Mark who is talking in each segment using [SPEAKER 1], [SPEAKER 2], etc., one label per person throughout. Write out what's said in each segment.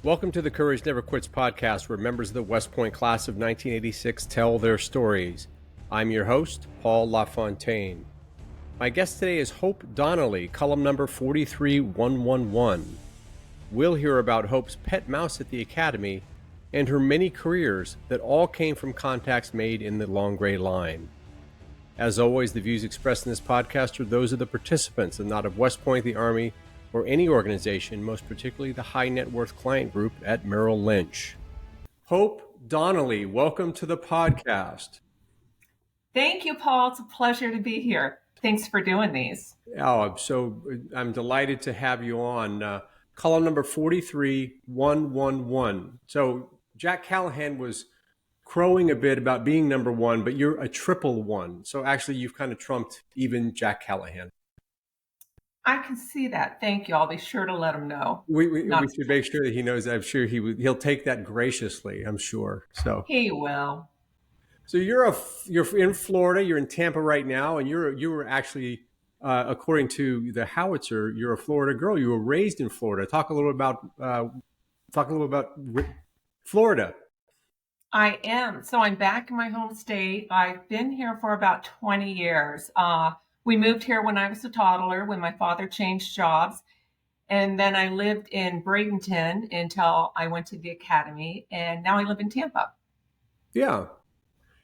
[SPEAKER 1] Welcome to the Courage Never Quits podcast, where members of the West Point class of 1986 tell their stories. I'm your host, Paul LaFontaine. My guest today is Hope Donnelly, Cullum number 43111. We'll hear about Hope's pet mouse at the Academy and her many careers that all came from contacts made in the long gray line. As always, the views expressed in this podcast are those of the participants and not of West Point, the Army, or any organization, most particularly the high net worth client group at Merrill Lynch. Hope Donnelly, welcome to the podcast.
[SPEAKER 2] Thank you, Paul. It's a pleasure to be here. Thanks for doing these.
[SPEAKER 1] Oh, I'm delighted to have you on. Column number 43111. So Jack Callahan was crowing a bit about being number one, but you're a triple one. So actually you've kind of trumped even Jack Callahan.
[SPEAKER 2] I can see that. Thank you. I'll be sure to let him know.
[SPEAKER 1] We should make sure that he knows. I'm sure he'll take that graciously. I'm sure. So
[SPEAKER 2] he will.
[SPEAKER 1] So you're in Florida. You're in Tampa right now, and you were actually, according to the Howitzer, you're a Florida girl. You were raised in Florida. Talk a little about Florida.
[SPEAKER 2] I am. So I'm back in my home state. I've been here for about 20 years. We moved here when I was a toddler, when my father changed jobs. And then I lived in Bradenton until I went to the academy. And now I live in Tampa.
[SPEAKER 1] Yeah.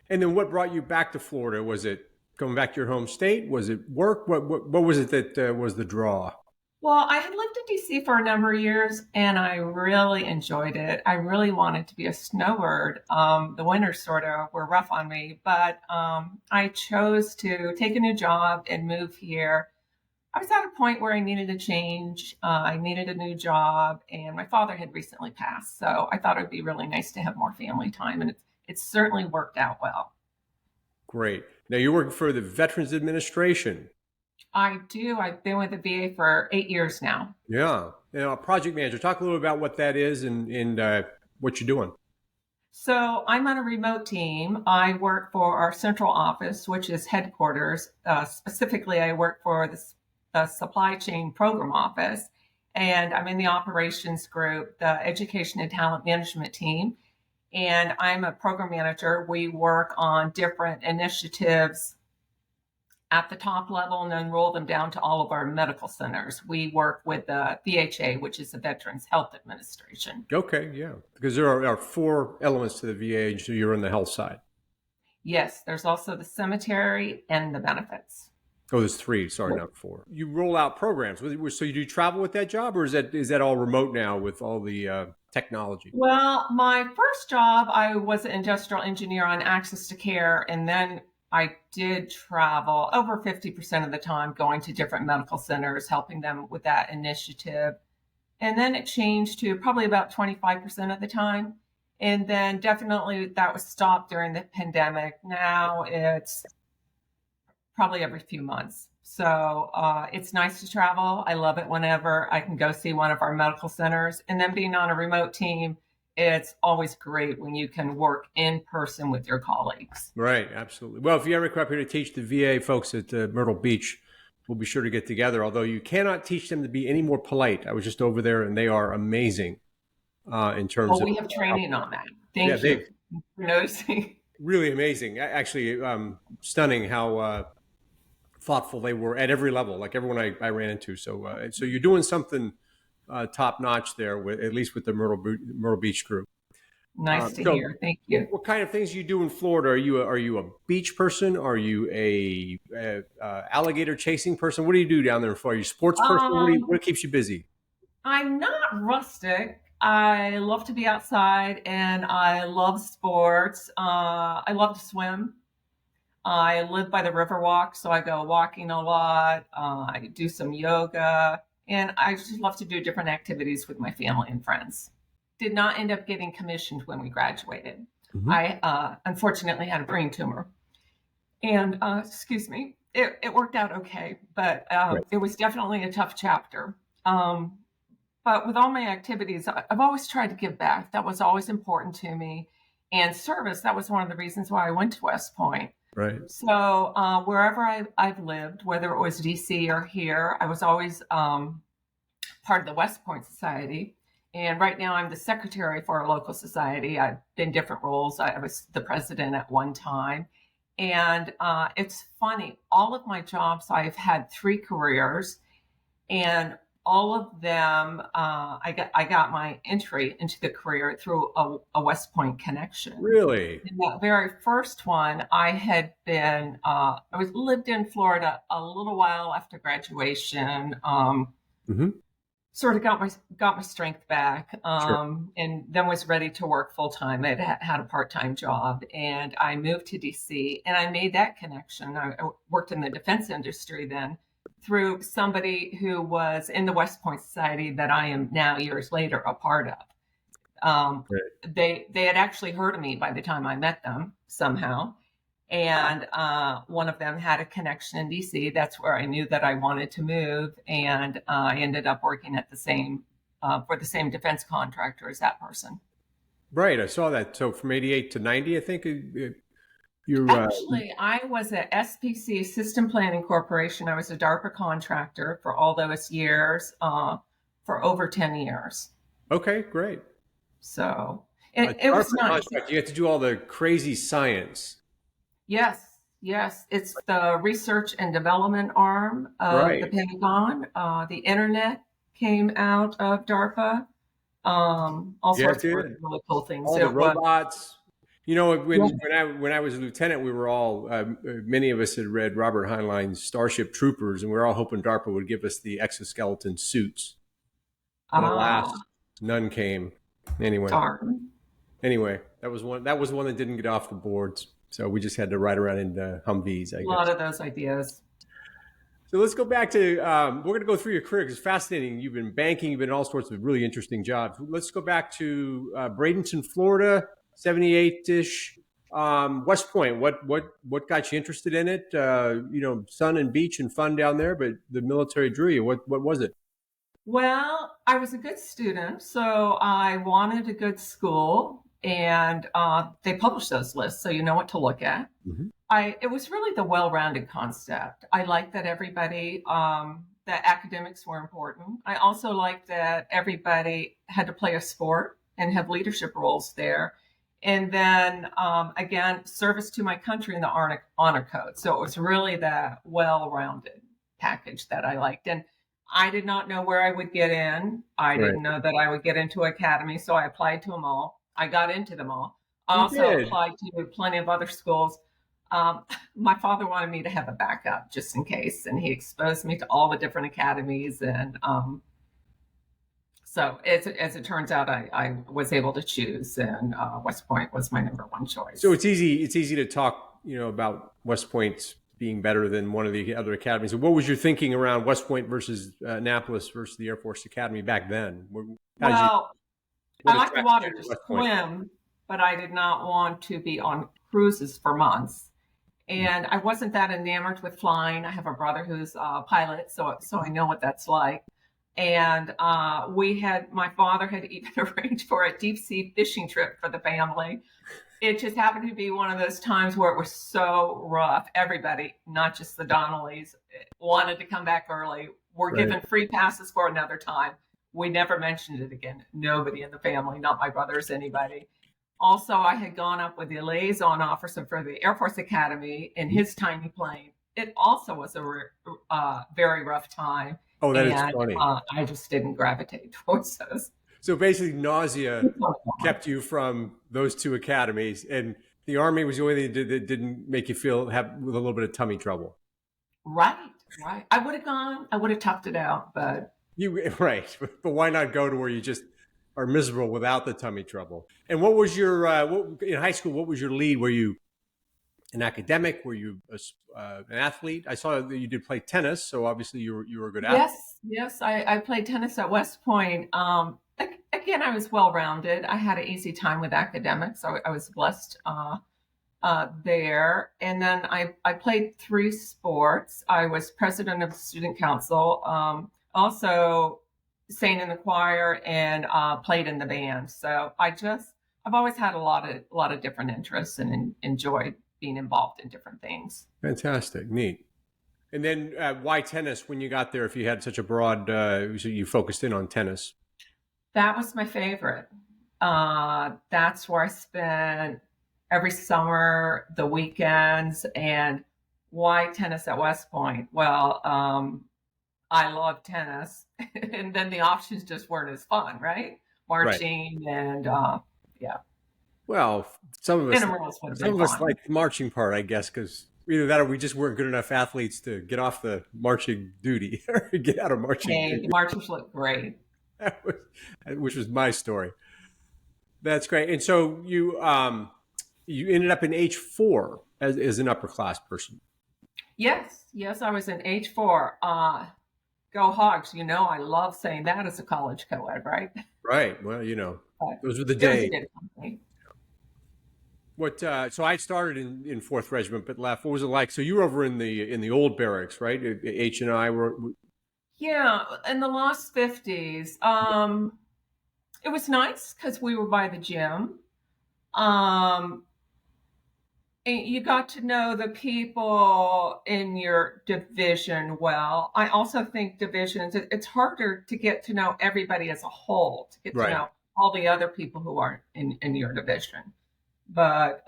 [SPEAKER 1] And then what brought you back to Florida? Was it going back to your home state? Was it work? What was it that was the draw?
[SPEAKER 2] Well, I had lived in DC for a number of years, and I really enjoyed it. I really wanted to be a snowbird. The winters sort of were rough on me, but I chose to take a new job and move here. I was at a point where I needed a change. I needed a new job, and my father had recently passed, so I thought it would be really nice to have more family time, and it's certainly worked out well.
[SPEAKER 1] Great. Now you're working for the Veterans Administration.
[SPEAKER 2] I do. I've been with the VA for 8 years now.
[SPEAKER 1] Yeah. Project manager. Talk a little about what that is and what you're doing.
[SPEAKER 2] So I'm on a remote team. I work for our central office, which is headquarters. Specifically, I work for the supply chain program office, and I'm in the operations group, the education and talent management team. And I'm a program manager. We work on different initiatives at the top level and then roll them down to all of our medical centers. We work with the VHA, which is the Veterans Health Administration.
[SPEAKER 1] Okay, yeah. Because there are four elements to the VA, so you're on the health side.
[SPEAKER 2] Yes, there's also the cemetery and the benefits.
[SPEAKER 1] Oh, there's three. Sorry, not four. You roll out programs. So you do travel with that job, or is that all remote now with all the technology?
[SPEAKER 2] Well, my first job, I was an industrial engineer on access to care, and then I did travel over 50% of the time, going to different medical centers, helping them with that initiative. And then it changed to probably about 25% of the time. And then definitely that was stopped during the pandemic. Now it's probably every few months. So it's nice to travel. I love it whenever I can go see one of our medical centers. And then being on a remote team, it's always great when you can work in person with your colleagues.
[SPEAKER 1] Right, absolutely. Well, if you ever come up here to teach the VA folks at Myrtle Beach, we'll be sure to get together, although you cannot teach them to be any more polite. I was just over there, and they are amazing in terms of...
[SPEAKER 2] we have training on that. Thank you for noticing.
[SPEAKER 1] Really amazing. Actually, stunning how thoughtful they were at every level, like everyone I ran into. So you're doing something top notch there, at least with the Myrtle Beach group.
[SPEAKER 2] Nice to hear. Thank you.
[SPEAKER 1] What kind of things do you do in Florida? Are you a beach person? Are you a alligator chasing person? What do you do down there in Florida? Are you a sports person? What keeps you busy?
[SPEAKER 2] I'm not rustic. I love to be outside, and I love sports. I love to swim. I live by the Riverwalk, so I go walking a lot. I do some yoga. And I just love to do different activities with my family and friends. Did not end up getting commissioned when we graduated. Mm-hmm. I unfortunately had a brain tumor. And, it worked out okay. But It was definitely a tough chapter. But with all my activities, I've always tried to give back. That was always important to me. And service, that was one of the reasons why I went to West Point.
[SPEAKER 1] Right.
[SPEAKER 2] So wherever I've lived, whether it was DC or here, I was always part of the West Point Society. And right now I'm the secretary for a local society. I've been different roles. I was the president at one time. And it's funny, all of my jobs, I've had three careers, and all of them, I got my entry into the career through a West Point connection.
[SPEAKER 1] Really?
[SPEAKER 2] In that very first one, I was lived in Florida a little while after graduation.
[SPEAKER 1] Hmm.
[SPEAKER 2] Sort of got my strength back,
[SPEAKER 1] Sure.
[SPEAKER 2] and then was ready to work full time. I had a part time job, and I moved to DC, and I made that connection. I worked in the defense industry then through somebody who was in the West Point Society that I am now years later a part of. Um,
[SPEAKER 1] Right.
[SPEAKER 2] they had actually heard of me by the time I met them somehow, and one of them had a connection in DC. That's where I knew that I wanted to move, and I ended up working at the same for the same defense contractor as that person.
[SPEAKER 1] Right. I saw that. So from 88 to 90, I think you're,
[SPEAKER 2] Actually, I was at SPC System Planning Corporation. I was a DARPA contractor for all those years, for over 10 years.
[SPEAKER 1] okay, great.
[SPEAKER 2] So
[SPEAKER 1] A
[SPEAKER 2] it was
[SPEAKER 1] DARPA
[SPEAKER 2] nice.
[SPEAKER 1] contract. You have to do all the crazy science.
[SPEAKER 2] Yes, yes. It's the research and development arm of the
[SPEAKER 1] Right.
[SPEAKER 2] Pentagon. The internet came out of DARPA. All
[SPEAKER 1] Yeah, it
[SPEAKER 2] sorts of really,
[SPEAKER 1] did.
[SPEAKER 2] really cool things.
[SPEAKER 1] All the
[SPEAKER 2] It was,
[SPEAKER 1] robots. You know,
[SPEAKER 2] yeah.
[SPEAKER 1] when I was a lieutenant, we were all many of us had read Robert Heinlein's Starship Troopers, and we were all hoping DARPA would give us the exoskeleton suits. And
[SPEAKER 2] Ah,
[SPEAKER 1] alas, none came. Anyway,
[SPEAKER 2] darn.
[SPEAKER 1] that was one. That was one that didn't get off the boards. So we just had to ride around in Humvees, I
[SPEAKER 2] A lot
[SPEAKER 1] guess.
[SPEAKER 2] of those ideas.
[SPEAKER 1] So let's go back to. We're going to go through your career because it's fascinating. You've been banking. You've been in all sorts of really interesting jobs. Let's go back to Bradenton, Florida, 78 ish. West Point. What got you interested in it? Sun and beach and fun down there, but the military drew you. What was it?
[SPEAKER 2] Well, I was a good student, so I wanted a good school, and they published those lists, so you know what to look at.
[SPEAKER 1] Hmm.
[SPEAKER 2] It was really the well-rounded concept. I liked that that academics were important. I also liked that everybody had to play a sport and have leadership roles there. And then again, service to my country in the honor code. So it was really that well-rounded package that I liked. And I did not know where I would get in. I
[SPEAKER 1] Right.
[SPEAKER 2] didn't know that I would get into academy, so I applied to them all. I got into them all. I
[SPEAKER 1] You
[SPEAKER 2] also
[SPEAKER 1] did.
[SPEAKER 2] applied to plenty of other schools. um, my father wanted me to have a backup just in case, and he exposed me to all the different academies. And so, as it turns out, I was able to choose, and West Point was my number one
[SPEAKER 1] So
[SPEAKER 2] choice.
[SPEAKER 1] it's easy. It's easy to talk, about West Point being better than one of the other academies. So what was your thinking around West Point versus Annapolis versus the Air Force Academy back then? How did you?
[SPEAKER 2] Well, I
[SPEAKER 1] What
[SPEAKER 2] like the
[SPEAKER 1] attracted you
[SPEAKER 2] water
[SPEAKER 1] to
[SPEAKER 2] to
[SPEAKER 1] West Point?
[SPEAKER 2] swim, but I did not want to be on cruises for months. And I wasn't that enamored with flying. I have a brother who's a pilot, so I know what that's like. And my father had even arranged for a deep sea fishing trip for the family. It just happened to be one of those times where it was so rough. Everybody, not just the Donnellys, wanted to come back early. We're
[SPEAKER 1] Right.
[SPEAKER 2] given free passes for another time. We never mentioned it again. Nobody in the family, not my brothers, anybody. Also, I had gone up with the liaison officer for the Air Force Academy in his tiny plane. It also was a very rough time,
[SPEAKER 1] Oh, that is
[SPEAKER 2] and
[SPEAKER 1] funny.
[SPEAKER 2] I just didn't gravitate towards those.
[SPEAKER 1] So basically, nausea kept you from those two academies, and the Army was the only thing that didn't make you feel have with a little bit of tummy trouble.
[SPEAKER 2] Right, right. I would have gone. I would have toughed it out, but
[SPEAKER 1] You right, but why not go to where you just are miserable without the tummy trouble? And what was your in high school? What was your lead? Were you an academic? Were you an athlete? I saw that you did play tennis, so obviously you were a good athlete.
[SPEAKER 2] yes, yes. I played tennis at West Point. Again, I was well rounded. I had an easy time with academics. I was blessed there. And then I played three sports. I was president of the student council, also sang in the choir, and played in the band. So I've always had a lot of different interests, and enjoyed being involved in different things.
[SPEAKER 1] Fantastic, neat. And then why tennis when you got there? If you had such a broad, so you focused in on tennis.
[SPEAKER 2] That was my favorite. That's where I spent every summer, the weekends, and why tennis at West Point? Well, I love tennis, and then the options just weren't as fun, right?
[SPEAKER 1] Right.
[SPEAKER 2] Marching and yeah,
[SPEAKER 1] Well, some of us
[SPEAKER 2] intramurals would have
[SPEAKER 1] some
[SPEAKER 2] been
[SPEAKER 1] of us
[SPEAKER 2] fun.
[SPEAKER 1] like the marching part, I guess, because either that or we just weren't good enough athletes to get off the marching duty or get out of marching
[SPEAKER 2] Hey, the
[SPEAKER 1] duty,
[SPEAKER 2] marchers look great.
[SPEAKER 1] which was my story. That's great. And so you ended up in H4 as an upper class person.
[SPEAKER 2] Yes, yes, I was in H4. Go Hogs! You know, I love saying that as a college co-ed, right?
[SPEAKER 1] Right. Well,
[SPEAKER 2] But
[SPEAKER 1] those were the
[SPEAKER 2] it was a
[SPEAKER 1] days.
[SPEAKER 2] good company.
[SPEAKER 1] What? So I started in Fourth Regiment, but left. What was it like? So you were over in the old barracks, right? H and I were.
[SPEAKER 2] Yeah, in the last 50s, it was nice because we were by the gym. Um, and you got to know the people in your division well. I also think divisions, it's harder to get to know everybody as a whole, to get to
[SPEAKER 1] Right.
[SPEAKER 2] know all the other people who aren't in your division. But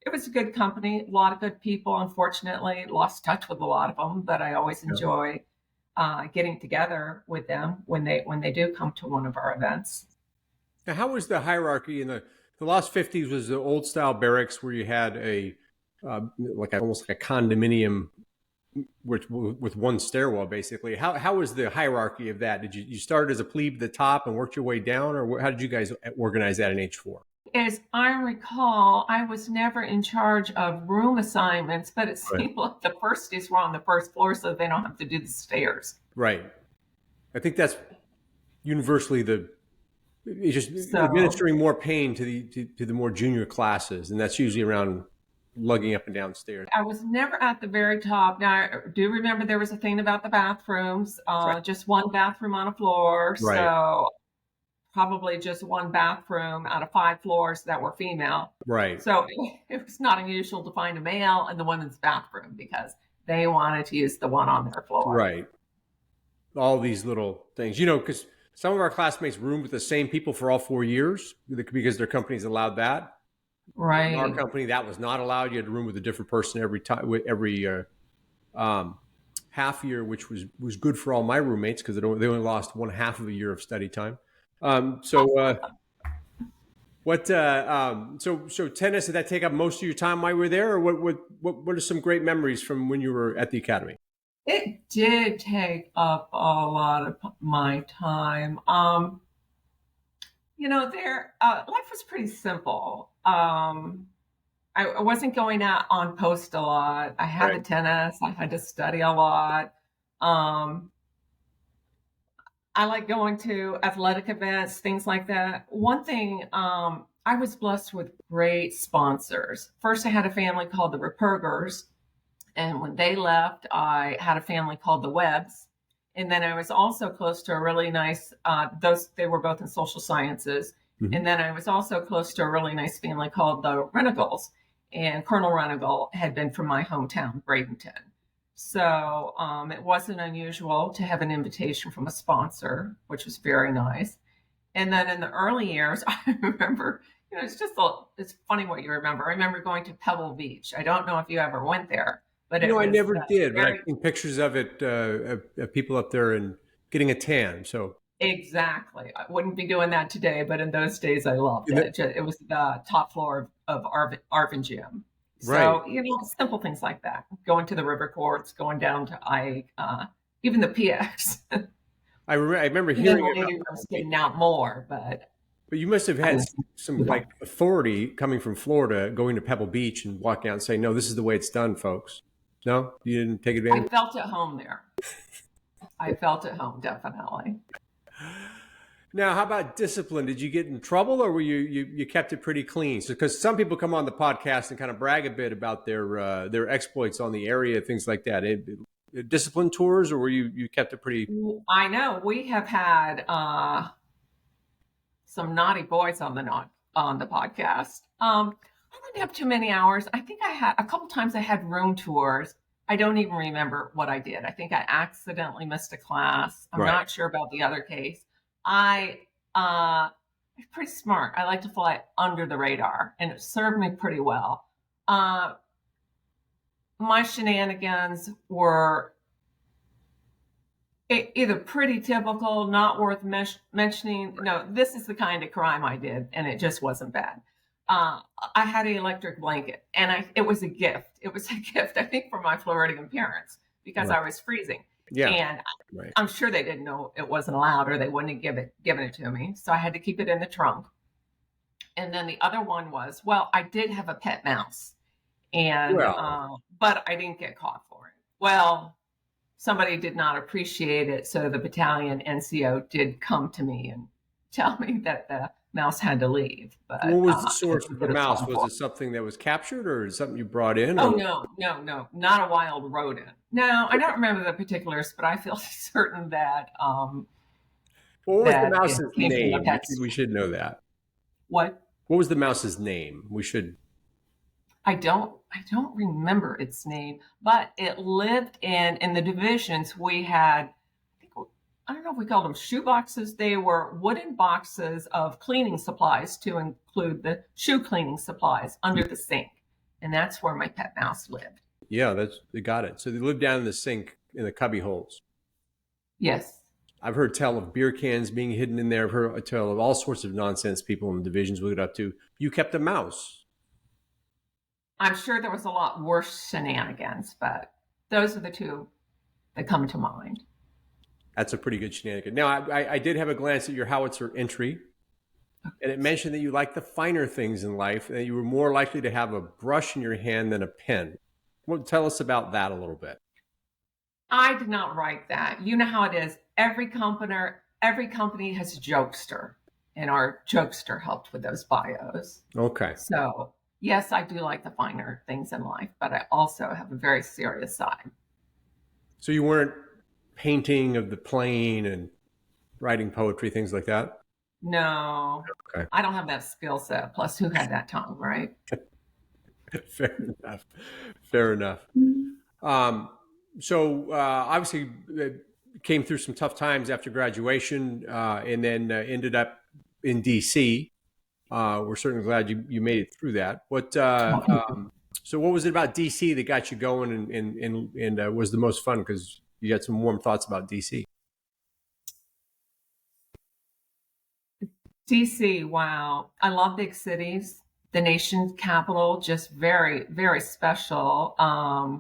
[SPEAKER 2] it was a good company, a lot of good people. Unfortunately, lost touch with a lot of them, but I always
[SPEAKER 1] Yeah.
[SPEAKER 2] enjoy getting together with them when they do come to one of our events.
[SPEAKER 1] Now, how was the hierarchy in the last 50s? Was the old style barracks where you had almost like a condominium with one stairwell, basically. How was the hierarchy of that? Did you start as a plebe at the top and worked your way down, or how did you guys organize that in H4?
[SPEAKER 2] As I recall, I was never in charge of room assignments, but it
[SPEAKER 1] Right.
[SPEAKER 2] seemed like the firsties were on the first floor, so they don't have to do the stairs.
[SPEAKER 1] Right. I think that's universally it's just
[SPEAKER 2] So
[SPEAKER 1] administering more pain to the more junior classes, and that's usually around lugging up and down stairs.
[SPEAKER 2] I was never at the very top. Now, I do remember there was a thing about the bathrooms,
[SPEAKER 1] Right.
[SPEAKER 2] just one bathroom on a floor.
[SPEAKER 1] Right.
[SPEAKER 2] So probably just one bathroom out of 5 floors that were female.
[SPEAKER 1] Right.
[SPEAKER 2] So it was not unusual to find a male in the women's bathroom because they wanted to use the one on their floor.
[SPEAKER 1] Right. All these little things, because some of our classmates roomed with the same people for all 4 years because their companies allowed that. In our
[SPEAKER 2] Right.
[SPEAKER 1] company, that was not allowed. You had to room with a different person every time, every um, half year, which was good for all my roommates because they only lost one half of a year of study time. So tennis, did that take up most of your time while you were there, or what are some great memories from when you were at the academy?
[SPEAKER 2] It did take up a lot of my time. There life was pretty simple. I wasn't going out on post a lot. I had
[SPEAKER 1] Right.
[SPEAKER 2] the tennis. I had to study a lot. Um, I like going to athletic events, things like that. One thing, I was blessed with great sponsors. First, I had a family called the Repergers, and when they left, I had a family called the Webbs. And then I was also close to a really nice, those they were both in social sciences.
[SPEAKER 1] Mhm.
[SPEAKER 2] And then I was also close to a really nice family called the Renegals. And Colonel Renegal had been from my hometown, Bradenton. So it wasn't unusual to have an invitation from a sponsor, which was very nice. And then in the early years, I remember, it's funny what you remember. I remember going to Pebble Beach. I don't know if you ever went there, but it
[SPEAKER 1] I
[SPEAKER 2] was
[SPEAKER 1] never did, but I've
[SPEAKER 2] very
[SPEAKER 1] seen pictures of it, of people up there and getting a tan. So,
[SPEAKER 2] exactly. I wouldn't be doing that today, but in those days, I loved
[SPEAKER 1] and that-
[SPEAKER 2] it. It was the top floor of Arvin Gym.
[SPEAKER 1] right.
[SPEAKER 2] So, simple things like that. Going to the river courts, going down to Ike, even the PX.
[SPEAKER 1] I remember
[SPEAKER 2] And then
[SPEAKER 1] hearing
[SPEAKER 2] the
[SPEAKER 1] about
[SPEAKER 2] lady was getting out more, but
[SPEAKER 1] but you must have
[SPEAKER 2] I
[SPEAKER 1] had
[SPEAKER 2] was,
[SPEAKER 1] some like authority coming from Florida, going to Pebble Beach and walking out and saying, "No, this is the way it's done, folks." No, you didn't take
[SPEAKER 2] I
[SPEAKER 1] advantage.
[SPEAKER 2] felt at home there. I felt at home, definitely.
[SPEAKER 1] Now, how about discipline? Did you get in trouble, or were you kept it pretty clean? So, because some people come on the podcast and kind of brag a bit about their exploits on the area, things like that. Discipline tours, or were you kept it pretty?
[SPEAKER 2] I know we have had some naughty boys on the podcast. I didn't have too many hours. I think I had a couple times I had room tours. I don't even remember what I did. I think I accidentally missed a class. I'm
[SPEAKER 1] Right.
[SPEAKER 2] not sure about the other case. I It's pretty smart. I like to fly under the radar, and it served me pretty well. Uh, my shenanigans were either pretty typical, not worth mentioning. No, this is the kind of crime I did, and it just wasn't bad. I had an electric blanket, and it was a gift. It was a gift, I think, from my Floridian parents because
[SPEAKER 1] Right.
[SPEAKER 2] I was freezing,
[SPEAKER 1] Yeah.
[SPEAKER 2] and
[SPEAKER 1] Right.
[SPEAKER 2] I'm sure they didn't know it wasn't allowed, or they wouldn't have given it to me. So I had to keep it in the trunk. And then the other one was, well, I did have a pet mouse, and
[SPEAKER 1] Well,
[SPEAKER 2] but I didn't get caught for it. Well, somebody did not appreciate it, so the battalion NCO did come to me and tell me that the mouse had to leave.
[SPEAKER 1] what
[SPEAKER 2] But
[SPEAKER 1] was the
[SPEAKER 2] it
[SPEAKER 1] source
[SPEAKER 2] was a
[SPEAKER 1] of the
[SPEAKER 2] bit of
[SPEAKER 1] mouse?
[SPEAKER 2] fun
[SPEAKER 1] Was
[SPEAKER 2] for
[SPEAKER 1] it something that was captured, or something you brought in,
[SPEAKER 2] Oh
[SPEAKER 1] or
[SPEAKER 2] no, no, no, not a wild rodent. No, I don't remember the particulars, but I feel certain
[SPEAKER 1] what was the
[SPEAKER 2] that it
[SPEAKER 1] mouse's
[SPEAKER 2] came from a
[SPEAKER 1] name?
[SPEAKER 2] pet
[SPEAKER 1] We
[SPEAKER 2] store.
[SPEAKER 1] should know that.
[SPEAKER 2] What?
[SPEAKER 1] What was the mouse's name? We should.
[SPEAKER 2] I don't remember its name, but it lived in the divisions. We had, I don't know if we called them shoe boxes. They were wooden boxes of cleaning supplies to include the shoe cleaning supplies under the sink, and that's where my pet mouse lived.
[SPEAKER 1] Yeah, that's they got it. So they live down in the sink in the cubby holes.
[SPEAKER 2] Yes.
[SPEAKER 1] I've heard tell of beer cans being hidden in there. I've heard tell of all sorts of nonsense people in the divisions would get up to. You kept a mouse.
[SPEAKER 2] I'm sure there was a lot worse shenanigans, but those are the two that come to mind.
[SPEAKER 1] That's a pretty good shenanigan. Now, I did have a glance at your howitzer entry, and it mentioned that you like the finer things in life, and that you were more likely to have a brush in your hand than a pen. Well, tell us about that a little bit.
[SPEAKER 2] I did not write that. You know how it is. Every company has a jokester, and our jokester helped with those bios.
[SPEAKER 1] Okay.
[SPEAKER 2] So yes, I do like the finer things in life, but I also have a very serious side.
[SPEAKER 1] So you weren't painting of the plane and writing poetry, things like that?
[SPEAKER 2] No,
[SPEAKER 1] Okay.
[SPEAKER 2] I don't have that skill set. Plus, who had that time, right?
[SPEAKER 1] Fair enough. Fair enough. Um, so obviously, came through some tough times after graduation, and then ended up in D.C. We're certainly glad you made it through that. So what was it about DC that got you going and was the most fun? Because you had some warm thoughts about DC.
[SPEAKER 2] DC, wow. I love big cities. The nation's capital, just very, very special. I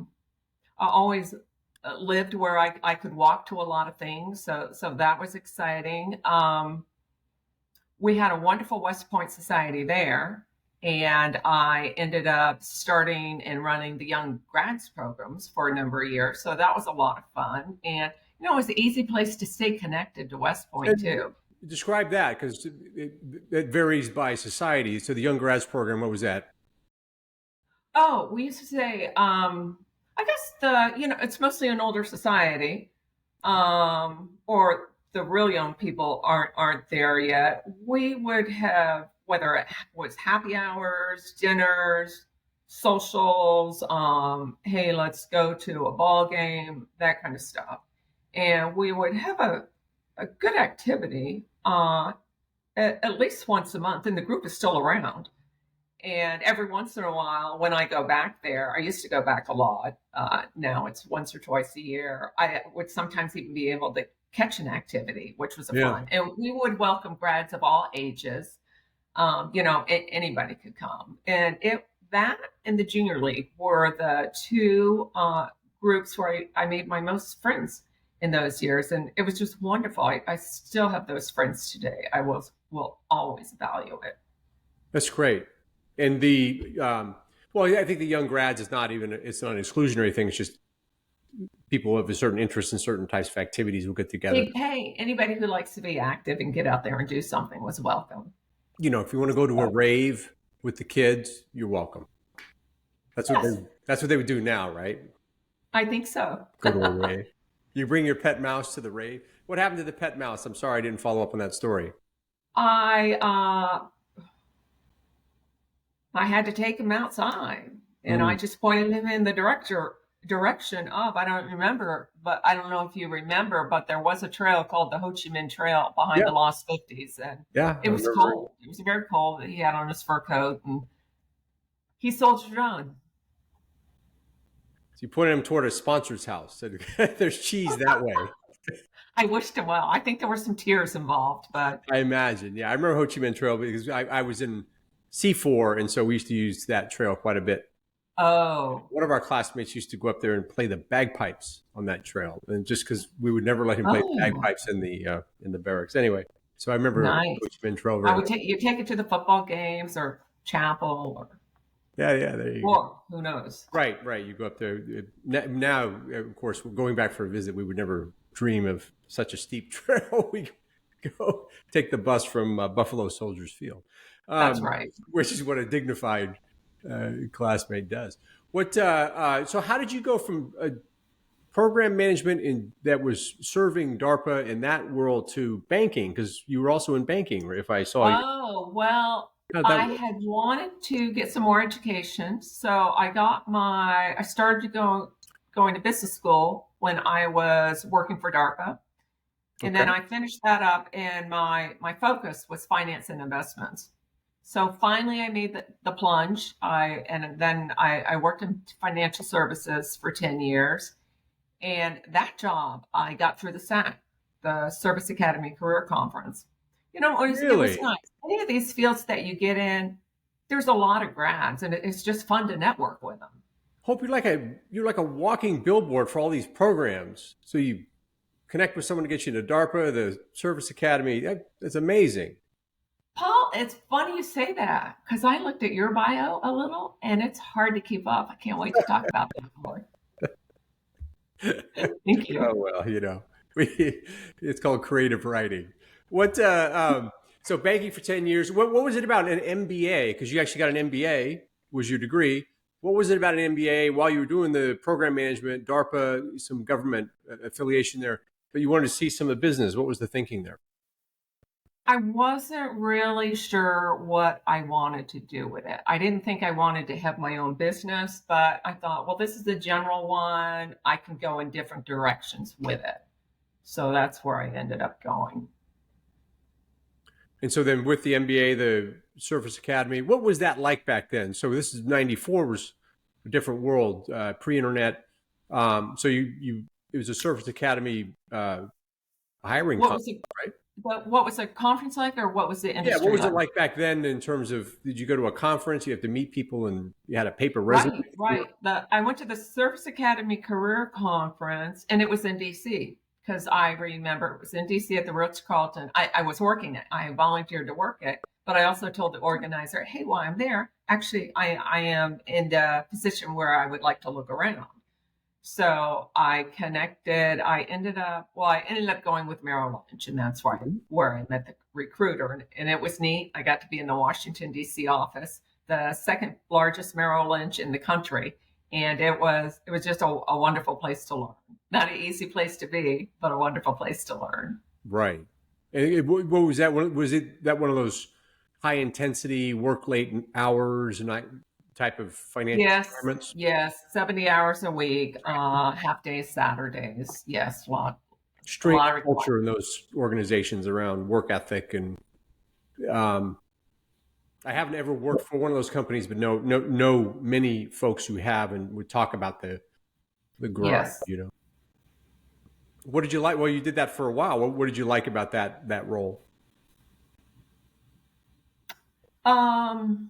[SPEAKER 2] always lived where I could walk to a lot of things. So that was exciting. We had a wonderful West Point Society there. And I ended up starting and running the Young Grads programs for a number of years. So that was a lot of fun. And, it was an easy place to stay connected to West Point,
[SPEAKER 1] And
[SPEAKER 2] too.
[SPEAKER 1] describe that because it varies by society. So the Young Grads program, what was that?
[SPEAKER 2] Oh, we used to say, I guess it's mostly an older society, or the real young people aren't there yet. We would have whether it was happy hours, dinners, socials. Hey, let's go to a ball game, that kind of stuff, and we would have a good activity at least once a month, and the group is still around. And every once in a while, when I go back there, I used to go back a lot. Now it's once or twice a year. I would sometimes even be able to catch an activity, which was a
[SPEAKER 1] Yeah.
[SPEAKER 2] fun. And we would welcome grads of all ages. Anybody could come. And that and the junior league were the two groups where I made my most friends in those years, and it was just wonderful. I still have those friends today. I will always value it.
[SPEAKER 1] That's great. And I think the Young Grads is not even, it's not an exclusionary thing. It's just people who have a certain interest in certain types of activities will get together.
[SPEAKER 2] Hey, anybody who likes to be active and get out there and do something was welcome.
[SPEAKER 1] If you want to go to a rave with the kids, you're welcome. That's what
[SPEAKER 2] Yes,
[SPEAKER 1] they would do now, right?
[SPEAKER 2] I think so.
[SPEAKER 1] Go to a rave. You bring your pet mouse to the rave. What happened to the pet mouse? I'm sorry I didn't follow up on that story.
[SPEAKER 2] I I had to take him outside, and I just pointed him in the direction of, I don't remember, but I don't know if you remember, but there was a trail called the Ho Chi Minh Trail behind
[SPEAKER 1] Yeah,
[SPEAKER 2] the Lost 50s. And
[SPEAKER 1] yeah, I
[SPEAKER 2] it was
[SPEAKER 1] remember.
[SPEAKER 2] cold. It was very cold. He had on his fur coat and he soldiered on.
[SPEAKER 1] So you pointed him toward a sponsor's house. Said, "There's cheese that way."
[SPEAKER 2] I wished him well. I think there were some tears involved, but
[SPEAKER 1] I imagine. Yeah, I remember Ho Chi Minh Trail because I was in C4, and so we used to use that trail quite a bit.
[SPEAKER 2] oh,
[SPEAKER 1] One of our classmates used to go up there and play the bagpipes on that trail, and just because we would never let him play the
[SPEAKER 2] oh,
[SPEAKER 1] bagpipes in the barracks. Anyway, so I remember
[SPEAKER 2] nice.
[SPEAKER 1] Ho Chi Minh Trail
[SPEAKER 2] I
[SPEAKER 1] very
[SPEAKER 2] would
[SPEAKER 1] well.
[SPEAKER 2] take you take it to the football games or chapel
[SPEAKER 1] Yeah, yeah, there you go.
[SPEAKER 2] or who knows.
[SPEAKER 1] Right, right. You go up there. Now, of course, going back for a visit, we would never dream of such a steep trail. We go take the bus from Buffalo Soldiers Field,
[SPEAKER 2] That's right.
[SPEAKER 1] which is what a dignified classmate does. So how did you go from program management that was serving DARPA in that world to banking? Because you were also in banking, if I saw you.
[SPEAKER 2] Oh, well,
[SPEAKER 1] How did that
[SPEAKER 2] I
[SPEAKER 1] work?
[SPEAKER 2] had wanted to get some more education, so I started to going to business school when I was working for DARPA, and
[SPEAKER 1] Okay.
[SPEAKER 2] then I finished that up, and my focus was finance and investments. So finally, I made the plunge. I worked in financial services for 10 years, and that job I got through the SAC, the Service Academy Career Conference. It was
[SPEAKER 1] Really?
[SPEAKER 2] nice. Any of these fields that you get in, there's a lot of grads, and it's just fun to network with them.
[SPEAKER 1] Hope you're like a walking billboard for all these programs. So you connect with someone to get you into DARPA, the Service Academy. That's amazing.
[SPEAKER 2] Paul, it's funny you say that because I looked at your bio a little, and it's hard to keep up. I can't wait to talk about that more. Thank you.
[SPEAKER 1] Oh well, it's called creative writing. What? So banking for 10 years. What was it about an MBA? Because you actually got an MBA was your degree. What was it about an MBA while you were doing the program management, DARPA, some government affiliation there, but you wanted to see some of the business? What was the thinking there?
[SPEAKER 2] I wasn't really sure what I wanted to do with it. I didn't think I wanted to have my own business, but I thought, well, this is the general one. I can go in different directions with it. So that's where I ended up going.
[SPEAKER 1] And so then with the MBA, the Service Academy, what was that like back then? So this is 94 was a different world, pre-internet. So it was a Service Academy hiring
[SPEAKER 2] What
[SPEAKER 1] company,
[SPEAKER 2] was it?
[SPEAKER 1] right?
[SPEAKER 2] What was the conference like, or what was the
[SPEAKER 1] Yeah. What
[SPEAKER 2] industry
[SPEAKER 1] was it
[SPEAKER 2] like?
[SPEAKER 1] like back then in terms of, did you go to a conference? You have to meet people and you had a paper resume?
[SPEAKER 2] Right, right. I went to the Service Academy Career Conference, and it was in DC because I remember it was in DC at the Ritz Carlton. I was working it. I volunteered to work it, but I also told the organizer, "Hey, while I'm there, actually, I am in the position where I would like to look around." So I connected. I ended up going with Merrill Lynch, and that's
[SPEAKER 1] Mhm.
[SPEAKER 2] where I met the recruiter. And it was neat. I got to be in the Washington, D.C. office, the second largest Merrill Lynch in the country. And it was just a wonderful place to learn. Not an easy place to be, but a wonderful place to learn.
[SPEAKER 1] Right. And what was that? Was it that one of those high intensity work late hours and type of financial
[SPEAKER 2] Yes,
[SPEAKER 1] environments?
[SPEAKER 2] yes, 70 hours a week, half days, Saturdays. Yes, a
[SPEAKER 1] Strange
[SPEAKER 2] lot of
[SPEAKER 1] culture
[SPEAKER 2] requirements.
[SPEAKER 1] in those organizations around work ethic and um, I haven't ever worked for one of those companies, but know many folks who have and would talk about the grind.
[SPEAKER 2] Yes.
[SPEAKER 1] What did you like? Well, you did that for a while. What did you like about that role?
[SPEAKER 2] Um,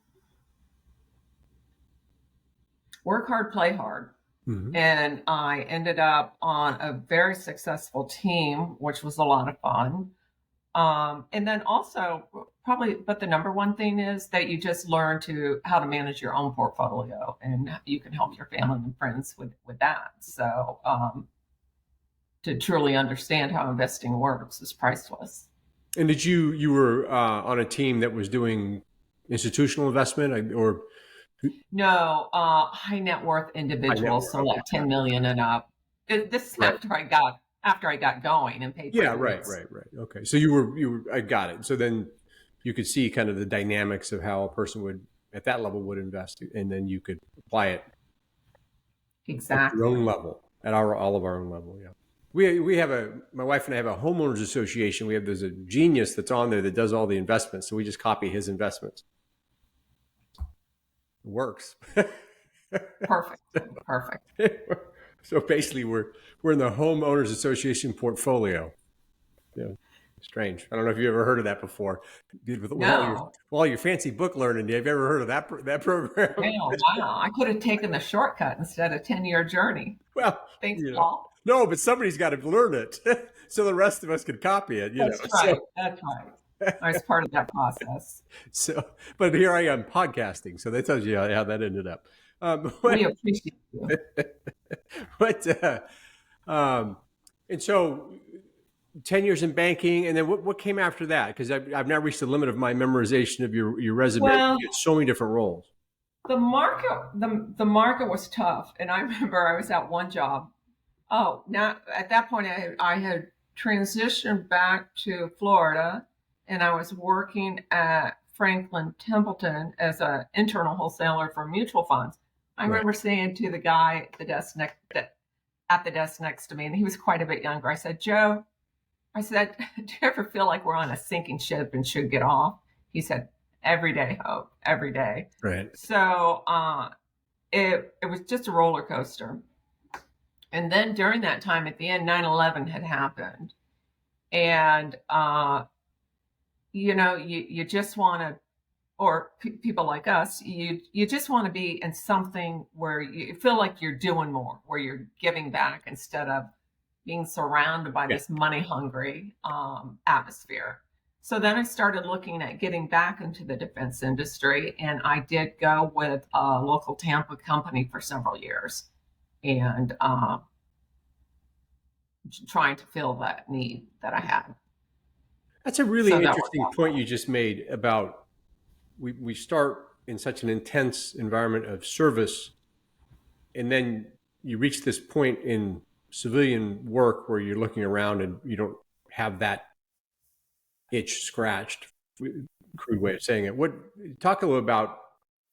[SPEAKER 2] Work hard, play hard.
[SPEAKER 1] Hmm.
[SPEAKER 2] And I ended up on a very successful team, which was a lot of fun. And then also, probably, but the number one thing is that you just learn to how to manage your own portfolio, and you can help your family and friends with that. So to truly understand how investing works is priceless.
[SPEAKER 1] And did you were on a team that was doing institutional investment or
[SPEAKER 2] No, high net worth
[SPEAKER 1] high net
[SPEAKER 2] individuals,
[SPEAKER 1] worth?
[SPEAKER 2] so
[SPEAKER 1] Okay,
[SPEAKER 2] like 10
[SPEAKER 1] gotcha.
[SPEAKER 2] million and up. This is
[SPEAKER 1] Right.
[SPEAKER 2] after I got going and paid my
[SPEAKER 1] Yeah, right,
[SPEAKER 2] dues.
[SPEAKER 1] right, right. Okay. So you were I got it. So then you could see kind of the dynamics of how a person would at that level would invest and then you could apply it. at your
[SPEAKER 2] Exactly.
[SPEAKER 1] own level, at all of our own level. Yeah. We have my wife and I have a homeowners association. There's a genius that's on there that does all the investments. So we just copy his investments. It works.
[SPEAKER 2] Perfect. Perfect.
[SPEAKER 1] So basically we're in the homeowners association portfolio. Yeah. Strange. I don't know if you ever heard of that before. With
[SPEAKER 2] No.
[SPEAKER 1] all your fancy book learning, have you ever heard of that program?
[SPEAKER 2] Yeah, wow. I could have taken the shortcut instead of 10-year journey.
[SPEAKER 1] Well,
[SPEAKER 2] Thanks, Paul.
[SPEAKER 1] no, but somebody's got to learn it, so the rest of us can copy it.
[SPEAKER 2] That's right. That's right. I was part of that process.
[SPEAKER 1] So, but here I am podcasting, so that tells you how that ended up.
[SPEAKER 2] We appreciate you.
[SPEAKER 1] But um, and so 10 years in banking, and then what came after that? Because I've now reached the limit of my memorization of your resume.
[SPEAKER 2] Well,
[SPEAKER 1] You had so many different roles.
[SPEAKER 2] the market was tough, and I remember I was at one job. Oh, now at that point I had transitioned back to Florida, and I was working at Franklin Templeton as an internal wholesaler for mutual funds. I
[SPEAKER 1] Right.
[SPEAKER 2] remember saying to the guy at the desk next to me, and he was quite a bit younger. I said, Joe, I said, do you ever feel like we're on a sinking ship and should get off? He said, every day, Hope, every day.
[SPEAKER 1] Right.
[SPEAKER 2] So it was just a roller coaster. And then during that time at the end, 9/11 had happened. And, you just want to, or people like us, you just want to be in something where you feel like you're doing more, where you're giving back instead of being surrounded by
[SPEAKER 1] Yeah.
[SPEAKER 2] this money hungry atmosphere. So then I started looking at getting back into the defense industry, and I did go with a local Tampa company for several years, and trying to fill that need that I had.
[SPEAKER 1] That's a really
[SPEAKER 2] So that worked
[SPEAKER 1] interesting
[SPEAKER 2] out
[SPEAKER 1] point
[SPEAKER 2] well.
[SPEAKER 1] you just made about we start in such an intense environment of service, and then you reach this point in civilian work where you're looking around and you don't have that itch scratched. Crude way of saying it. What talk a little about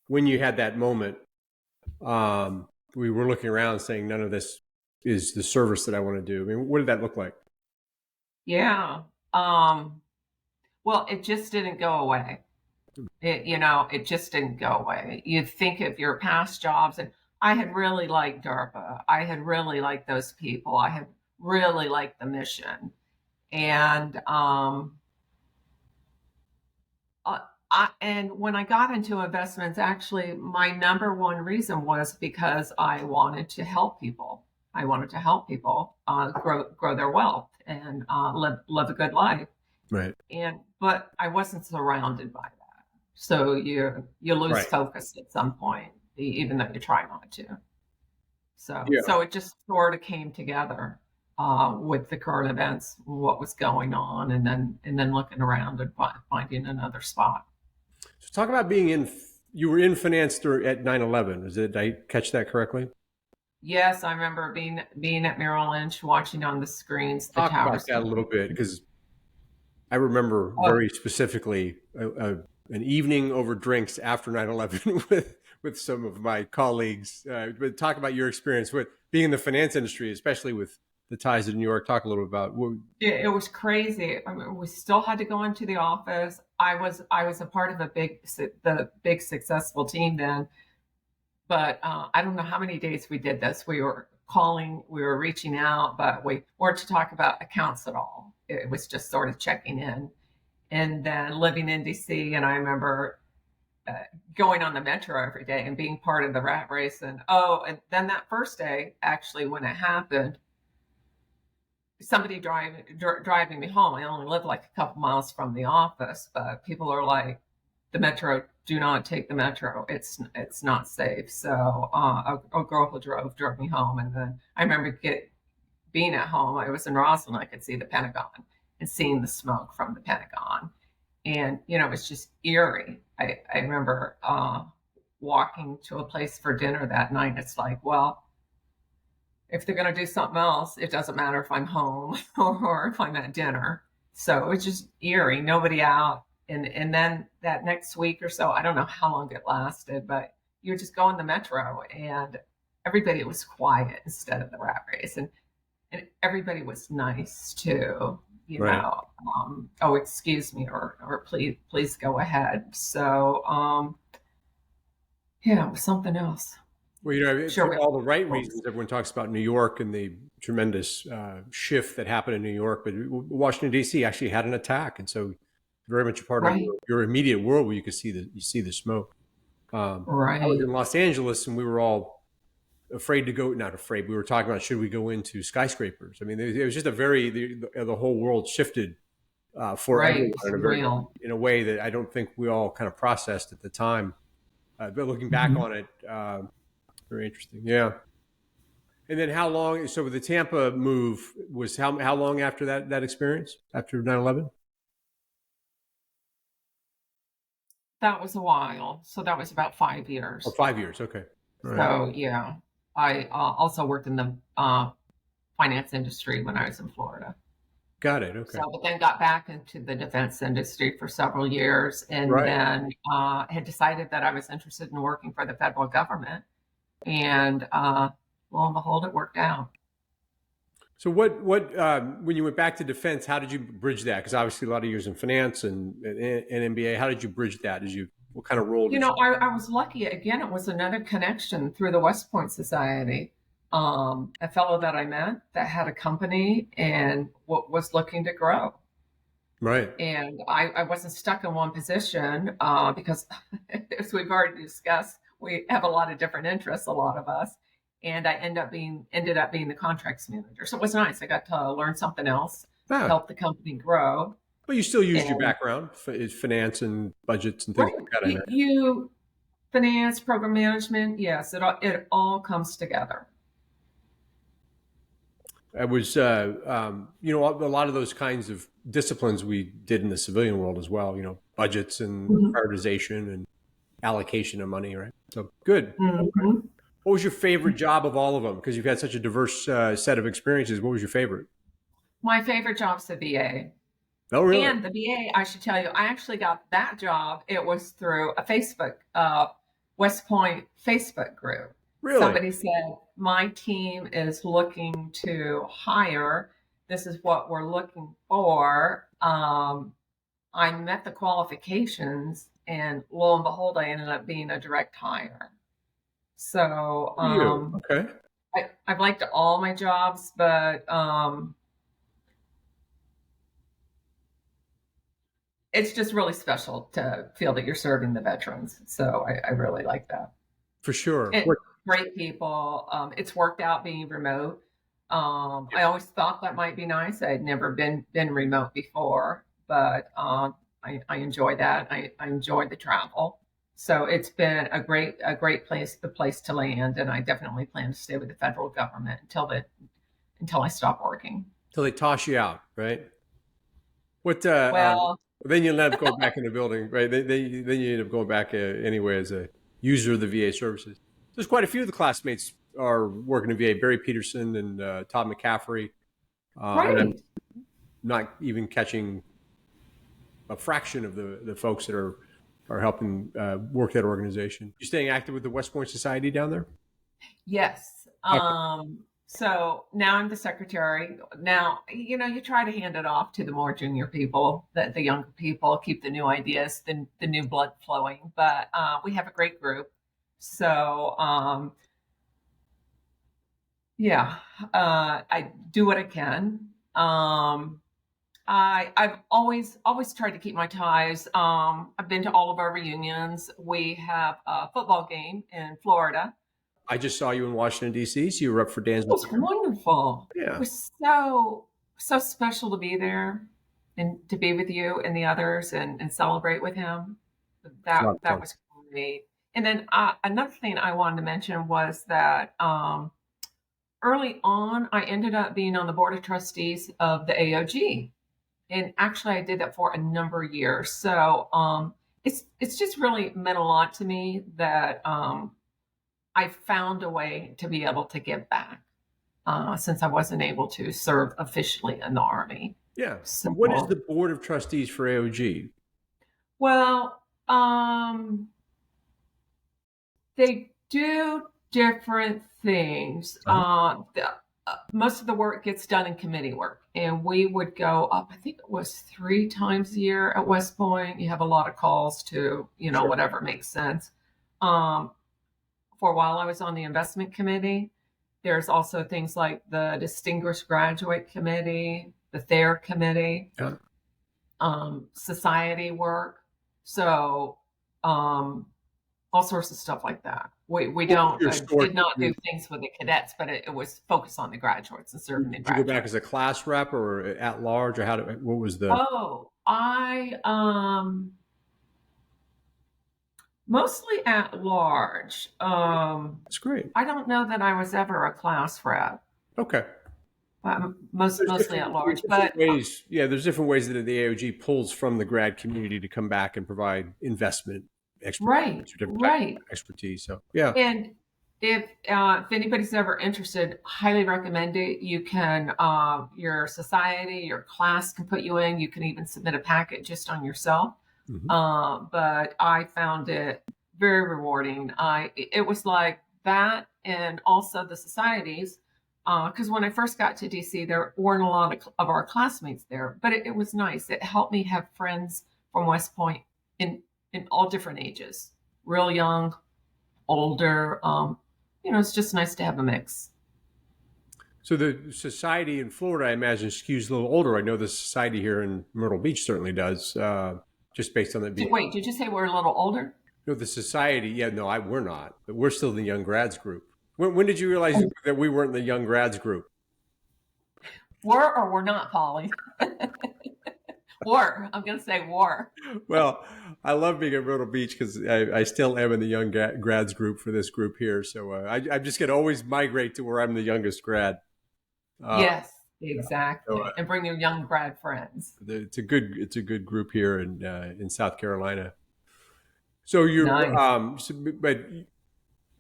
[SPEAKER 1] when you had that moment? We were looking around saying none of this is the service that I want to do. I mean, what did that look like?
[SPEAKER 2] Yeah. Well, it just didn't go away. It just didn't go away. You think of your past jobs, and I had really liked DARPA. I had really liked those people. I had really liked the mission. And uh, and when I got into investments, actually, my number one reason was because I wanted to help people. I wanted to help people grow their wealth and live a good life.
[SPEAKER 1] Right.
[SPEAKER 2] But I wasn't surrounded by that. So you lose
[SPEAKER 1] Right.
[SPEAKER 2] focus at some point, even though you try not to. So
[SPEAKER 1] Yeah.
[SPEAKER 2] so it just sort of came together with the current events, what was going on, and then looking around and finding another spot.
[SPEAKER 1] So talk about being in. You were in finance at 9/11. Did I catch that correctly?
[SPEAKER 2] Yes, I remember being at Merrill Lynch, watching on the screens the
[SPEAKER 1] Talk about
[SPEAKER 2] towers
[SPEAKER 1] that a
[SPEAKER 2] come.
[SPEAKER 1] little bit because I remember
[SPEAKER 2] Oh,
[SPEAKER 1] very specifically an evening over drinks after 9/11 with some of my colleagues. But talk about your experience with being in the finance industry, especially with the ties to New York. Talk a little about.
[SPEAKER 2] it was crazy. I mean, we still had to go into the office. I was a part of the big successful team then, but I don't know how many days we did this. We were calling, we were reaching out, but we weren't to talk about accounts at all. It was just sort of checking in. And then living in DC, and I remember uh, going on the metro every day and being part of the rat race. And then that first day, actually, when it happened, somebody driving me home. I only live like a couple miles from the office, but people are like, "The metro, do not take the metro. It's not safe." So a girl who drove me home, and then I remember being at home. I was in Rosslyn. I could see the Pentagon and seeing the smoke from the Pentagon, and it's just eerie. I remember walking to a place for dinner that night. It's like, well, if they're going to do something else, it doesn't matter if I'm home or if I'm at dinner. So it's just eerie, nobody out. And then that next week or so, I don't know how long it lasted, but you're just going the metro, and everybody was quiet instead of the rat race, and everybody was nice too.
[SPEAKER 1] Right.
[SPEAKER 2] Oh, excuse me, or please go ahead. So yeah, it was something else.
[SPEAKER 1] Well,
[SPEAKER 2] Sure,
[SPEAKER 1] for
[SPEAKER 2] we
[SPEAKER 1] all the right
[SPEAKER 2] have
[SPEAKER 1] reasons, everyone talks about New York and the tremendous shift that happened in New York. But Washington D.C. actually had an attack, and so very much a part of
[SPEAKER 2] right,
[SPEAKER 1] your immediate world where you see the smoke. I was
[SPEAKER 2] right,
[SPEAKER 1] in Los Angeles, and we were all afraid to go. Not afraid. We were talking about should we go into skyscrapers. I mean, it was just a very the whole world shifted for
[SPEAKER 2] right.
[SPEAKER 1] everyone
[SPEAKER 2] It's real.
[SPEAKER 1] in a way that I don't think we all kind of processed at the time. But looking back
[SPEAKER 2] Mhm.
[SPEAKER 1] on it, very interesting. Yeah. And then how long? So the Tampa move was how long after that experience after 9/11?
[SPEAKER 2] That was a while. So that was about five
[SPEAKER 1] Oh,
[SPEAKER 2] years.
[SPEAKER 1] 5 years. Okay. All right.
[SPEAKER 2] So yeah, I also worked in the finance industry when I was in Florida.
[SPEAKER 1] Got it. Okay.
[SPEAKER 2] So, but then got back into the defense industry for several years, and
[SPEAKER 1] Right.
[SPEAKER 2] then had decided that I was interested in working for the federal government. And lo and behold, it worked out.
[SPEAKER 1] So what when you went back to defense, how did you bridge that? Because obviously a lot of years in finance and MBA. How did you bridge that? Did you what kind of role did you?
[SPEAKER 2] I was lucky. Again, it was another connection through the West Point Society. A fellow that I met that had a company and was looking to grow.
[SPEAKER 1] Right.
[SPEAKER 2] And I wasn't stuck in one position because, as we've already discussed, we have a lot of different interests, a lot of us. And I ended up being the contracts manager. So it was nice. I got to learn something else,
[SPEAKER 1] Ah,
[SPEAKER 2] help the company grow.
[SPEAKER 1] but you still used your
[SPEAKER 2] And
[SPEAKER 1] background, finance and budgets and things
[SPEAKER 2] right,
[SPEAKER 1] like that. I imagine.
[SPEAKER 2] you finance, program management, yes, it all comes together.
[SPEAKER 1] I was, a lot of those kinds of disciplines we did in the civilian world as well. Budgets and
[SPEAKER 2] Mhm.
[SPEAKER 1] prioritization and allocation of money. Right. So good.
[SPEAKER 2] Mhm.
[SPEAKER 1] What was your favorite job of all of them? Because you've had such a diverse set of experiences. What was your favorite?
[SPEAKER 2] My favorite job's the VA.
[SPEAKER 1] Oh, really?
[SPEAKER 2] And the VA, I should tell you, I actually got that job. It was through a Facebook, West Point Facebook group.
[SPEAKER 1] Really?
[SPEAKER 2] Somebody said, my team is looking to hire. This is what we're looking for. I met the qualifications, and lo and behold, I ended up being a direct hire. So
[SPEAKER 1] You? Okay.
[SPEAKER 2] I've liked all my jobs, but it's just really special to feel that you're serving the veterans. So I really like that.
[SPEAKER 1] For sure.
[SPEAKER 2] And great people. It's worked out being remote. I always thought that might be nice. I had never been remote before, but I enjoy that. I enjoy the travel. So it's been a great place, the place to land, and I definitely plan to stay with the federal government until I stop working.
[SPEAKER 1] Till they toss you out, right? What?
[SPEAKER 2] Well,
[SPEAKER 1] Then you end up going back in the building, right? Then you end up going back anyway as a user of the VA services. There's quite a few of the classmates are working in VA. Barry Peterson and Todd McCaffrey, and I'm
[SPEAKER 2] right.
[SPEAKER 1] not even catching a fraction of the folks that are helping work that organization. You staying active with the West Point Society down there?
[SPEAKER 2] Yes.
[SPEAKER 1] Okay.
[SPEAKER 2] So now I'm the secretary. Now, you try to hand it off to the more junior people, the younger people, keep the new ideas, the new blood flowing. But we have a great group. So, yeah, I do what I can. I've always tried to keep my ties. I've been to all of our reunions. We have a football game in Florida.
[SPEAKER 1] I just saw you in Washington D.C., so you were up for
[SPEAKER 2] It
[SPEAKER 1] Dan's.
[SPEAKER 2] was wonderful. It
[SPEAKER 1] Yeah,
[SPEAKER 2] was so special to be there and to be with you and the others and celebrate with him.
[SPEAKER 1] it's a lot
[SPEAKER 2] That
[SPEAKER 1] of
[SPEAKER 2] that
[SPEAKER 1] fun.
[SPEAKER 2] was great. And then another thing I wanted to mention was that early on, I ended up being on the board of trustees of the AOG, and actually, I did that for a number of years. So it's just really meant a lot to me that I found a way to be able to give back since I wasn't able to serve officially in the Army.
[SPEAKER 1] Yeah. And what is
[SPEAKER 2] So,
[SPEAKER 1] the board of trustees for AOG?
[SPEAKER 2] well, they do different things.
[SPEAKER 1] Uh-huh.
[SPEAKER 2] Most of the work gets done in committee work, and we would go up. I think it was 3 times a year at West Point. You have a lot of calls to,
[SPEAKER 1] Sure.
[SPEAKER 2] whatever makes sense. Um, for a while, I was on the investment committee. There's also things like the Distinguished Graduate Committee, the Thayer Committee,
[SPEAKER 1] Yeah.
[SPEAKER 2] society work. So, all sorts of stuff like that. We
[SPEAKER 1] What was
[SPEAKER 2] don't
[SPEAKER 1] your
[SPEAKER 2] did
[SPEAKER 1] source?
[SPEAKER 2] not do things with the cadets, but it was focused on the graduates and serving the
[SPEAKER 1] Did you go back
[SPEAKER 2] graduates.
[SPEAKER 1] as a class rep or at large, or what was the?
[SPEAKER 2] Oh, I mostly at large.
[SPEAKER 1] That's great.
[SPEAKER 2] I don't know that I was ever a class rep.
[SPEAKER 1] Okay.
[SPEAKER 2] Mostly at
[SPEAKER 1] There's
[SPEAKER 2] large,
[SPEAKER 1] different
[SPEAKER 2] but
[SPEAKER 1] ways. Yeah, there's different ways that the AOG pulls from the grad community to come back and provide investment expertise
[SPEAKER 2] right,
[SPEAKER 1] or different types
[SPEAKER 2] right.
[SPEAKER 1] of expertise. So yeah.
[SPEAKER 2] And if anybody's ever interested, highly recommend it. You can your society, your class can put you in. You can even submit a packet just on yourself.
[SPEAKER 1] Mhm.
[SPEAKER 2] But I found it very rewarding. It was like that, and also the societies. Because when I first got to DC, there weren't a lot of our classmates there, but it was nice. It helped me have friends from West Point in all different ages, real young, older. It's just nice to have a mix.
[SPEAKER 1] So the society in Florida, I imagine, skews a little older. I know the society here in Myrtle Beach certainly does, just based on it being.
[SPEAKER 2] Wait, did you say we're a little older?
[SPEAKER 1] No, the society. Yeah, no, we're not, but we're still the young grads group. When did you realize that we weren't the young grads group?
[SPEAKER 2] Were or were not, Polly? Were. I'm going to say were.
[SPEAKER 1] Well, I love being at Myrtle Beach because I still am in the young grads group for this group here. So I'm just going to always migrate to where I'm the youngest grad. Uh,
[SPEAKER 2] Yes,
[SPEAKER 1] so
[SPEAKER 2] exactly. And bring your young grad friends.
[SPEAKER 1] it's a good group here in South Carolina. So
[SPEAKER 2] Nice.
[SPEAKER 1] but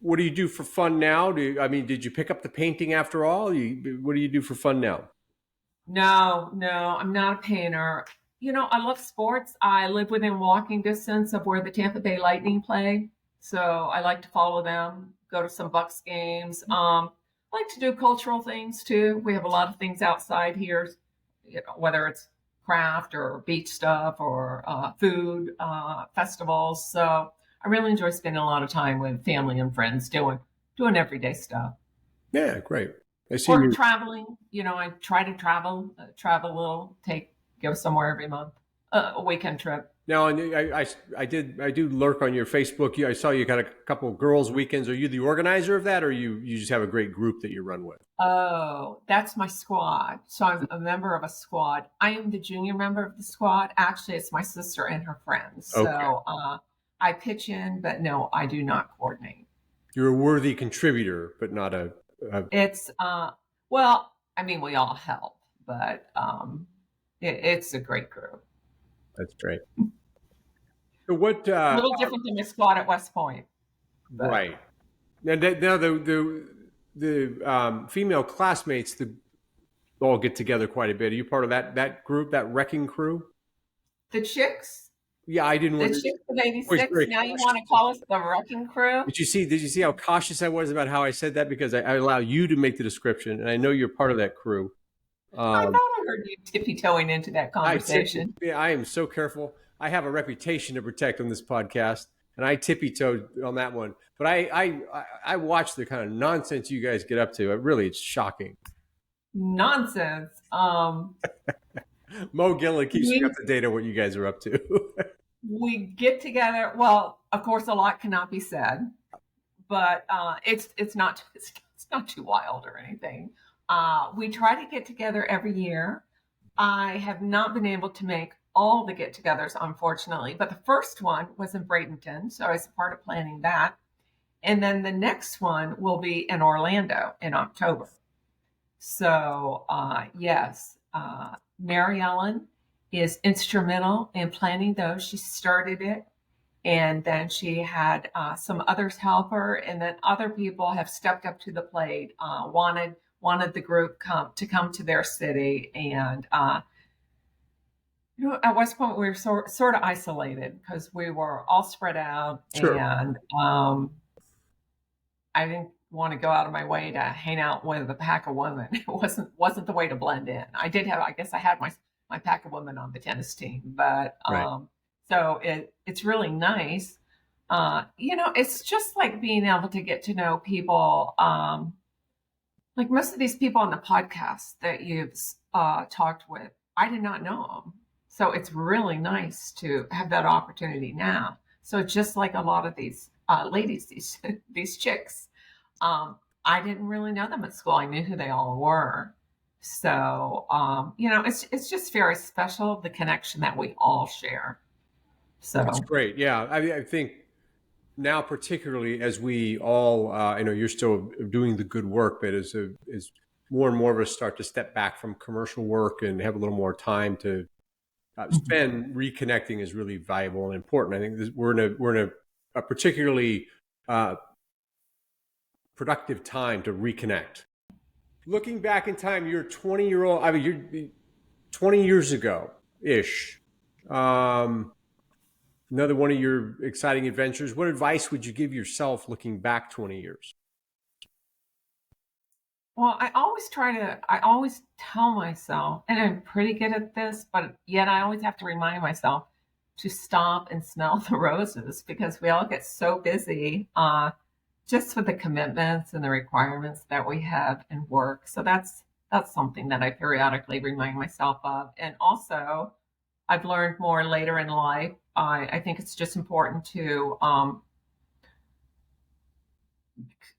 [SPEAKER 1] what do you do for fun now? Did you pick up the painting after all? What do you do for fun now?
[SPEAKER 2] No, no, I'm not a painter. I love sports. I live within walking distance of where the Tampa Bay Lightning play. So I like to follow them, go to some Bucks games. I like to do cultural things too. We have a lot of things outside here, whether it's craft or beach stuff or food festivals. So I really enjoy spending a lot of time with family and friends doing everyday stuff.
[SPEAKER 1] Yeah, great. I see
[SPEAKER 2] Or
[SPEAKER 1] you.
[SPEAKER 2] traveling. I try to travel a little, go somewhere every month, a weekend trip.
[SPEAKER 1] Now, and I do lurk on your Facebook. I saw you got a couple of girls' weekends. Are you the organizer of that, or you just have a great group that you run with?
[SPEAKER 2] Oh, that's my squad. So I'm a member of a squad. I am the junior member of the squad. Actually, it's my sister and her friends.
[SPEAKER 1] Okay,
[SPEAKER 2] So I pitch in, but no, I do not coordinate.
[SPEAKER 1] you're a worthy contributor, but not a
[SPEAKER 2] It's well, I mean, we all help, but it's a great group.
[SPEAKER 1] that's great. So what?
[SPEAKER 2] A little different than my squad at West Point, but
[SPEAKER 1] Right now, the female classmates all get together quite a bit. Are you part of that group, that wrecking crew?
[SPEAKER 2] the chicks,
[SPEAKER 1] Yeah, I didn't
[SPEAKER 2] the
[SPEAKER 1] want to.
[SPEAKER 2] chicks of
[SPEAKER 1] Always
[SPEAKER 2] '86.
[SPEAKER 1] very
[SPEAKER 2] Now you
[SPEAKER 1] cautious.
[SPEAKER 2] want to call us the wrecking crew?
[SPEAKER 1] Did you see how cautious I was about how I said that because I allow you to make the description, and I know you're part of that crew.
[SPEAKER 2] I thought
[SPEAKER 1] Um,
[SPEAKER 2] I heard you tippy toeing into that conversation.
[SPEAKER 1] yeah, I am so careful. I have a reputation to protect on this podcast, and I tippy toed on that one. But I watch the kind of nonsense you guys get up to. It's shocking.
[SPEAKER 2] Nonsense.
[SPEAKER 1] Mo Gillen keeps me up
[SPEAKER 2] We
[SPEAKER 1] to date on what you guys are up to.
[SPEAKER 2] we get together. Well, of course, a lot cannot be said, but it's not too wild or anything. We try to get together every year. I have not been able to make all the get-togethers, unfortunately, but the first one was in Bradenton, so I was part of planning that. And then the next one will be in Orlando in October. So, yes, Mary Ellen is instrumental in planning those. She started it, and then she had some others help her, and then other people have stepped up to the plate. Wanted the group to come to their city, and at West Point we were sort of isolated because we were all spread out,
[SPEAKER 1] Sure.
[SPEAKER 2] and I think want to go out of my way to hang out with a pack of women. It wasn't the way to blend in. I guess I had my pack of women on the tennis team, but
[SPEAKER 1] Right.
[SPEAKER 2] so it's really nice. It's just like being able to get to know people. Like most of these people on the podcast that you've talked with, I did not know them. So it's really nice to have that opportunity now. So just like a lot of these ladies, these chicks, I didn't really know them at school. I knew who they all were. So it's just very special, the connection that we all share.
[SPEAKER 1] That's
[SPEAKER 2] So
[SPEAKER 1] great. Yeah, I think now, particularly as we all, I know you're still doing the good work, but as more and more of us start to step back from commercial work and have a little more time to spend, reconnecting is really valuable and important. I think we're in a particularly productive time to reconnect. Looking back in time, you're 20-year-old. I mean, you're 20 years ago ish. Another one of your exciting adventures. What advice would you give yourself looking back 20 years?
[SPEAKER 2] Well, I always tell myself, and I'm pretty good at this, but yet I always have to remind myself to stop and smell the roses because we all get so busy just with the commitments and the requirements that we have in work. So that's something that I periodically remind myself of. And also, I've learned more later in life. I think it's just important to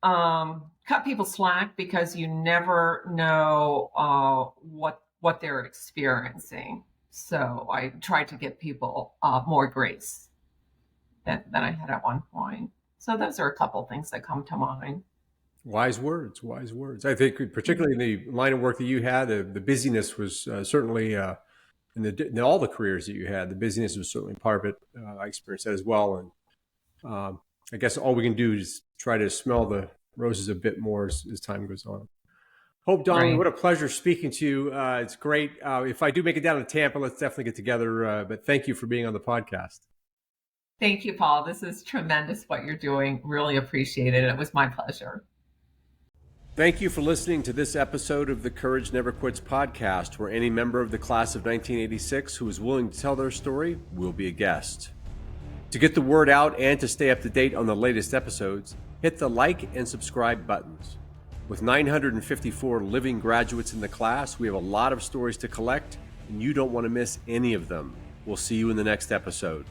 [SPEAKER 2] cut people slack because you never know what they're experiencing. So I try to give people more grace than I had at one point. So those are a couple of things that come to mind.
[SPEAKER 1] Wise words, wise words. I think, particularly in the line of work that you had, the busyness was certainly in all the careers that you had. The busyness was certainly part of it. I experienced that as well, and I guess all we can do is try to smell the roses a bit more as time goes on. Hope Donnelly,
[SPEAKER 2] Right.
[SPEAKER 1] what a pleasure speaking to you. It's great. If I do make it down to Tampa, let's definitely get together. But thank you for being on the podcast.
[SPEAKER 2] Thank you, Paul. This is tremendous what you're doing. Really appreciate it. It was my pleasure.
[SPEAKER 1] Thank you for listening to this episode of the Courage Never Quits podcast, where any member of the class of 1986 who is willing to tell their story will be a guest. To get the word out and to stay up to date on the latest episodes, hit the like and subscribe buttons. With 954 living graduates in the class, we have a lot of stories to collect, and you don't want to miss any of them. We'll see you in the next episode.